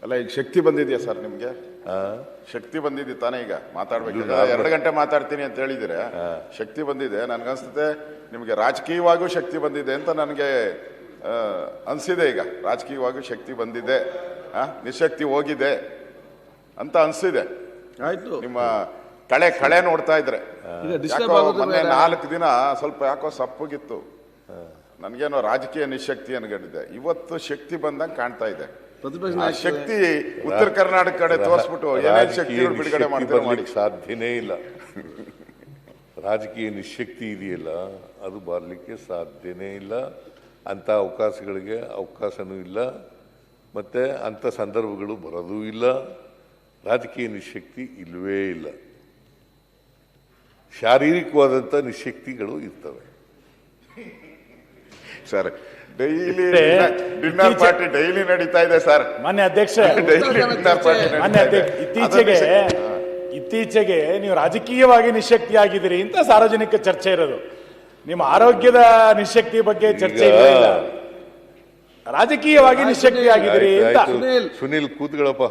ಅಲ್ಲ ಈಗ ಶಕ್ತಿ ಬಂದಿದೆಯಾ ಸರ್ ನಿಮ್ಗೆ? ಶಕ್ತಿ ಬಂದಿದೆ ತಾನೇ ಈಗ ಮಾತಾಡ್ಬೇಕು. 2 ಗಂಟೆ ಮಾತಾಡ್ತೀನಿ ಅಂತ ಹೇಳಿದ್ರೆ ಶಕ್ತಿ ಬಂದಿದೆ. ನನ್ಗನ್ಸುತ್ತೆ ನಿಮ್ಗೆ ರಾಜಕೀಯವಾಗೂ ಶಕ್ತಿ ಬಂದಿದೆ ಅಂತ ನನಗೆ ಅನ್ಸಿದೆ. ಈಗ ರಾಜಕೀಯವಾಗೂ ಶಕ್ತಿ ಬಂದಿದೆ, ನಿಶಕ್ತಿ ಹೋಗಿದೆ ಅಂತ ಅನ್ಸಿದೆ. ಆಯ್ತು, ನಿಮ್ಮ ಕಳೆ ನೋಡ್ತಾ ಇದ್ರೆ. ಮೊನ್ನೆ 4 ದಿನ ಸ್ವಲ್ಪ ಯಾಕೋ ಸಪ್ಪಗಿತ್ತು, ನನ್ಗೇನೋ ರಾಜಕೀಯ ನಿಶಕ್ತಿ ಅನ್ಕೊಂಡಿದ್ದೆ. ಇವತ್ತು ಶಕ್ತಿ ಬಂದಂಗೆ ಕಾಣ್ತಾ ಇದೆ. ಶಕ್ತಿ ಉತ್ತರ ಕರ್ನಾಟಕ ಕಡೆ ತೋರಿಸ್ಬಿಟ್ಟು ಏನೇನು ಶಕ್ತಿ ಬಿಡುಗಡೆ ಮಾಡ್ತಾರೆ ಸಾಧ್ಯನೇ ಇಲ್ಲ. ರಾಜಕೀಯ ನಿಶಕ್ತಿ ಇದೆಯಲ್ಲ, ಅದು ಬರಲಿಕ್ಕೆ ಸಾಧ್ಯನೇ ಇಲ್ಲ. ಅಂಥ ಅವಕಾಶಗಳಿಗೆ ಅವಕಾಶನೂ ಇಲ್ಲ, ಮತ್ತು ಅಂಥ ಸಂದರ್ಭಗಳು ಬರೋದೂ ಇಲ್ಲ. ರಾಜಕೀಯ ನಿಶಕ್ತಿ ಇಲ್ಲವೇ ಇಲ್ಲ. ಶಾರೀರಿಕವಾದಂಥ ನಿಶಕ್ತಿಗಳು ಇರ್ತವೆ sir. Daily dinner party daily ನಡೀತಾ ಇದೆ ಸರ್. ಮಾನ್ಯ ಅಧ್ಯಕ್ಷ, ಇತ್ತೀಚೆಗೆ ನೀವು ರಾಜಕೀಯವಾಗಿ ನಿಶಕ್ತಿ ಆಗಿದ್ದೀರಿ ಅಂತ ಸಾರ್ವಜನಿಕ ಚರ್ಚೆ ಇರೋದು. ನಿಮ್ಮ ಆರೋಗ್ಯದ ನಿಶಕ್ತಿ ಬಗ್ಗೆ ಚರ್ಚೆ ಇಲ್ಲ, ರಾಜಕೀಯವಾಗಿ ನಿಶಕ್ತಿ ಆಗಿದ್ದೀರಿ ಅಂತ. ಸುನೀಲ್ ಕೂತ್ಗಳಪ್ಪ.